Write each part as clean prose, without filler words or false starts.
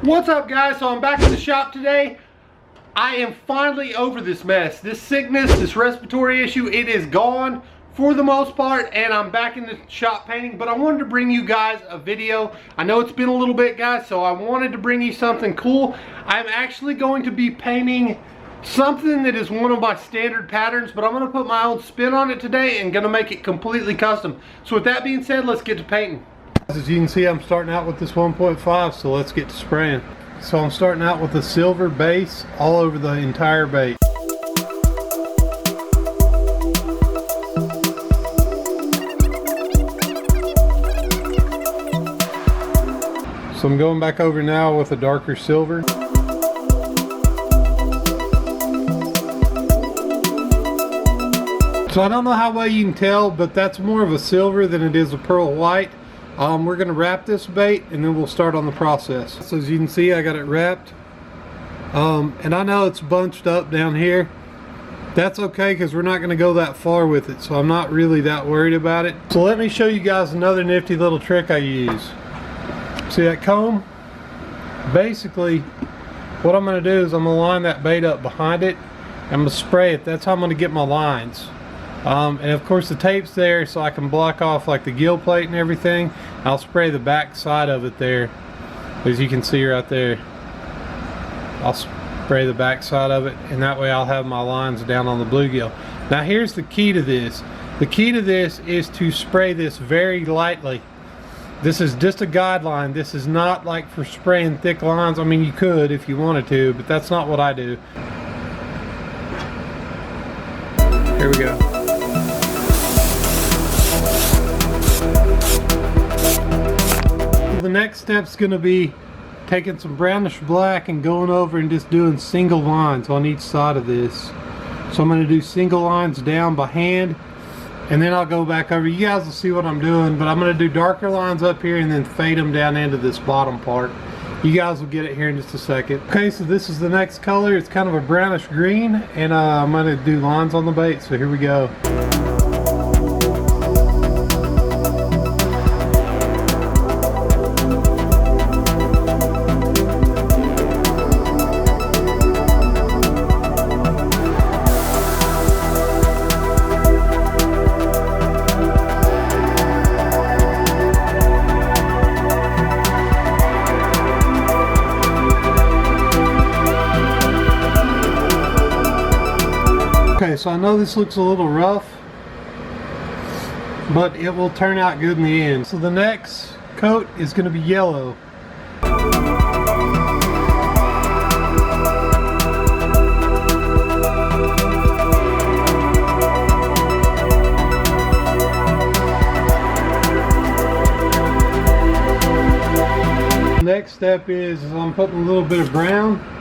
What's up, guys? So I'm back in the shop today. I am finally over this mess. This sickness, this respiratory issue, it is gone for the most part, and I'm back in the shop painting. But I wanted to bring you guys a video. I know it's been a little bit, guys, so I wanted to bring you something cool. I'm actually going to be painting something that is one of my standard patterns, but I'm going to put my own spin on it today and going to make it completely custom. So with that being said, let's get to painting. As you can see, I'm starting out with this 1.5, so let's get to spraying. So I'm starting out with a silver base all over the entire bait. So I'm going back over now with a darker silver. So I don't know how well you can tell, but that's more of a silver than it is a pearl white. We're going to wrap this bait and then we'll start on the process. So as you can see, I got it wrapped. And I know it's bunched up down here. That's okay because we're not going to go that far with it. So I'm not really that worried about it. So let me show you guys another nifty little trick I use. See that comb? Basically, what I'm going to do is I'm going to line that bait up behind it. I'm going to spray it. That's how I'm going to get my lines. And of course the tape's there so I can block off like the gill plate and everything. I'll spray the back side of it there, as you can see right there. I'll spray the back side of it, and that way I'll have my lines down on the bluegill. Now here's the key to this. The key to this is to spray this very lightly. This is just a guideline. This is not like for spraying thick lines. I mean, you could if you wanted to, but that's not what I do. Here we go. The next step's going to be taking some brownish black and going over and just doing single lines on each side of this. So I'm going to do single lines down by hand, and then I'll go back over. You guys will see what I'm doing, but I'm going to do darker lines up here and then fade them down into this bottom part. You guys will get it here in just a second. Okay, so this is the next color. It's kind of a brownish green, and I'm going to do lines on the bait. So here we go. Okay, so I know this looks a little rough, but it will turn out good in the end. So the next coat is going to be yellow. Next step is I'm putting a little bit of brown.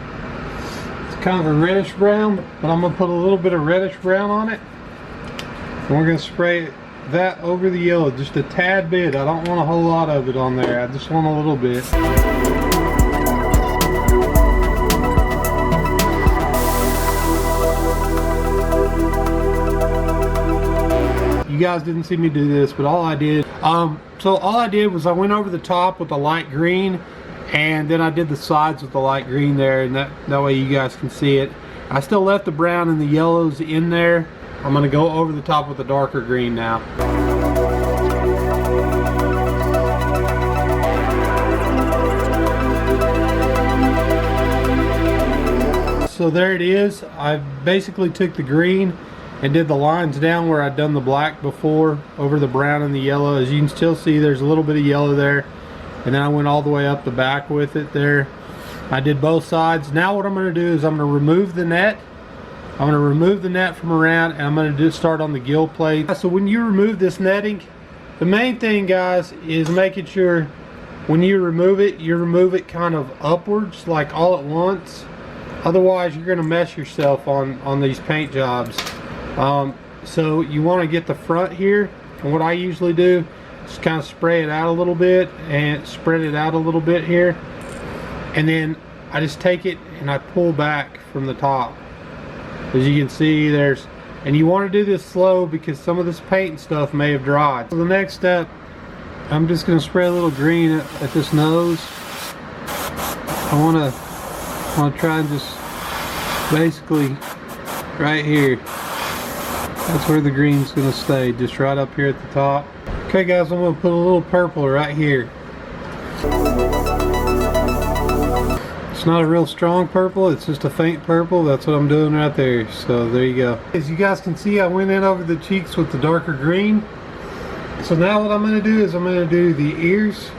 Kind of a reddish brown, but I'm going to put a little bit of reddish brown on it, and we're going to spray that over the yellow just a tad bit. I don't want a whole lot of it on there. I just want a little bit. You guys didn't see me do this, but all I did was I went over the top with the light green, and then I did the sides with the light green there, and that way you guys can see it. I still left the brown and the yellows in there. I'm going to go over the top with the darker green now. So there it is. I basically took the green and did the lines down where I'd done the black before over the brown and the yellow. As you can still see, there's a little bit of yellow there. And then I went all the way up the back with it there. I did both sides. Now what I'm going to do is I'm going to remove the net. I'm going to remove the net from around, and I'm going to just start on the gill plate. So when you remove this netting, the main thing, guys, is making sure when you remove it kind of upwards, like all at once. Otherwise you're going to mess yourself on these paint jobs. So you want to get the front here, and what I usually do, just kind of spray it out a little bit and spread it out a little bit here, and then I just take it and I pull back from the top. As you can see, and you want to do this slow because some of this paint and stuff may have dried. So the next step, I'm just going to spray a little green at this nose. I want to try and just basically right here. That's where the green's going to stay, just right up here at the top. Okay guys, I'm going to put a little purple right here. It's not a real strong purple, it's just a faint purple. That's what I'm doing right there. So there you go. As you guys can see, I went in over the cheeks with the darker green. So now what I'm going to do is I'm going to do the ears,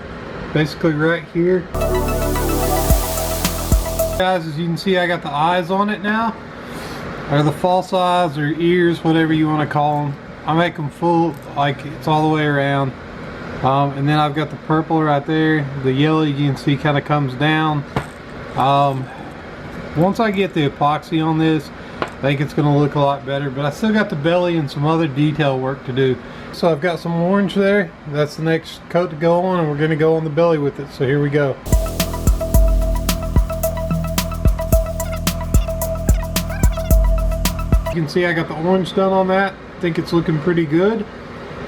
basically right here. Guys, as you can see, I got the eyes on it now, or the false eyes or ears, whatever you want to call them. I make them full, like it's all the way around. And then I've got the purple right there. The yellow, you can see, kind of comes down. Once I get the epoxy on this, I think it's going to look a lot better, but I still got the belly and some other detail work to do. So I've got some orange there. That's the next coat to go on, and we're going to go on the belly with it. So here we go. You can see I got the orange done on that. I think it's looking pretty good.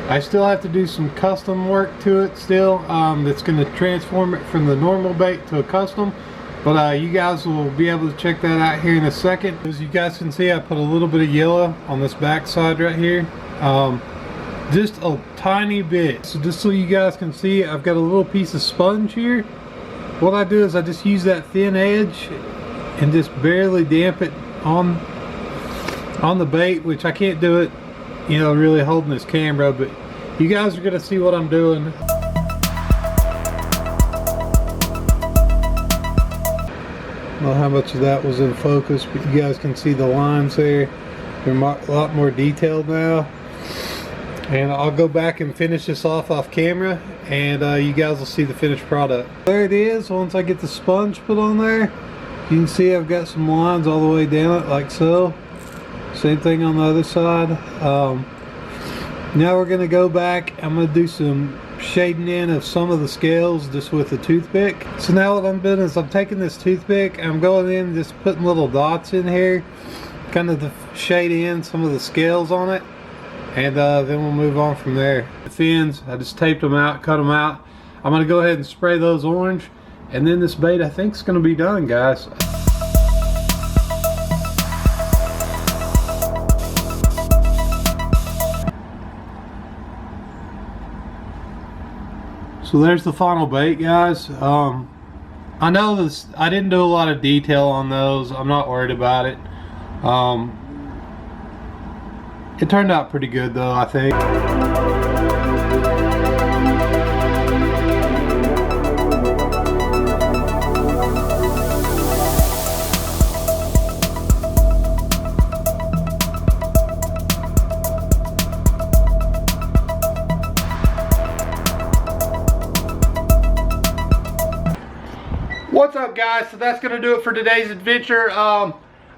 I still have to do some custom work to it still. That's going to transform it from the normal bait to a custom. But you guys will be able to check that out here in a second. As you guys can see, I put a little bit of yellow on this back side right here. Just a tiny bit. So just so you guys can see, I've got a little piece of sponge here. What I do is I just use that thin edge and just barely damp it on the bait, which I can't do it, you know, really holding this camera, but you guys are gonna see what I'm doing. I don't know how much of that was in focus, but you guys can see the lines there. They're a lot more detailed now. And I'll go back and finish this off camera, and you guys will see the finished product. There it is. Once I get the sponge put on there, you can see I've got some lines all the way down it, like so. Same thing on the other side. Now we're going to go back. I'm going to do some shading in of some of the scales just with a toothpick. So now what I'm doing is I'm taking this toothpick, I'm going in and just putting little dots in here, kind of to shade in some of the scales on it. And then we'll move on from there. The fins, I just taped them out, cut them out. I'm going to go ahead and spray those orange, and then this bait I think is going to be done, guys. So there's the final bait, guys. I know this, I didn't do a lot of detail on those. I'm not worried about it. It turned out pretty good though, I think. What's up, guys? So that's gonna do it for today's adventure.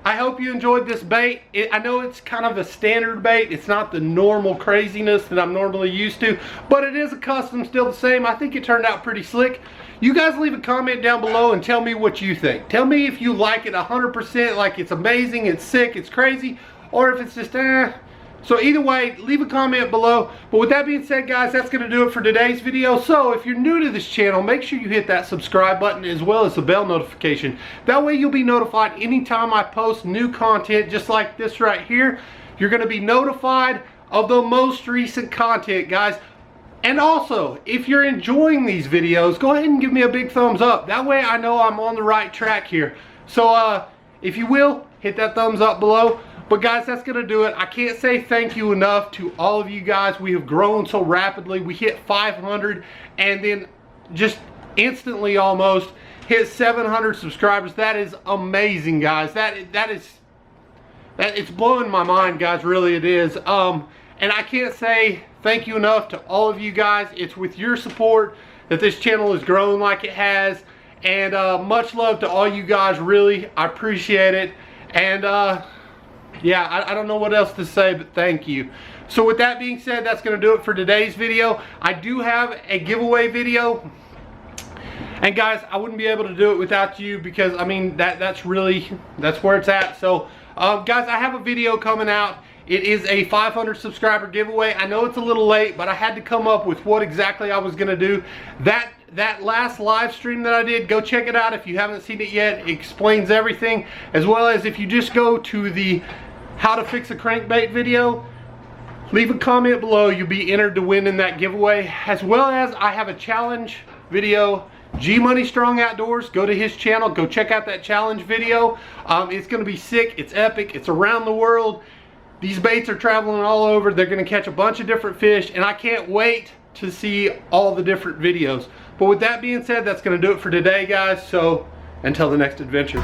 I hope you enjoyed this bait. I know it's kind of a standard bait. It's not the normal craziness that I'm normally used to, but it is a custom, still the same. I think it turned out pretty slick. You guys leave a comment down below and tell me what you think. Tell me if you like it 100%, like it's amazing, it's sick, it's crazy, or if it's just So either way, leave a comment below. But with that being said, guys, that's going to do it for today's video. So if you're new to this channel, make sure you hit that subscribe button as well as the bell notification. That way you'll be notified anytime I post new content just like this right here. You're going to be notified of the most recent content, guys. And also, if you're enjoying these videos, go ahead and give me a big thumbs up. That way I know I'm on the right track here. So if you will, hit that thumbs up below. But guys, that's going to do it. I can't say thank you enough to all of you guys. We have grown so rapidly. We hit 500 and then just instantly almost hit 700 subscribers. That is amazing, guys. It's blowing my mind, guys. Really, it is. And I can't say thank you enough to all of you guys. It's with your support that this channel has grown like it has. And much love to all you guys. Really, I appreciate it. And yeah, I don't know what else to say, but thank you. So with that being said, that's going to do it for today's video. I do have a giveaway video. And guys, I wouldn't be able to do it without you because, I mean, that's where it's at. So, guys, I have a video coming out It is a 500 subscriber giveaway. I know it's a little late, but I had to come up with what exactly I was gonna do. That last live stream that I did, go check it out if you haven't seen it yet. It explains everything, as well as if you just go to the how to fix a crankbait video, leave a comment below, you'll be entered to win in that giveaway. As well as I have a challenge video, G Money Strong Outdoors. Go to his channel, go check out that challenge video. It's gonna be sick, it's epic, it's around the world. These baits are traveling all over. They're gonna catch a bunch of different fish, and I can't wait to see all the different videos. But with that being said, that's gonna do it for today, guys. So until the next adventure.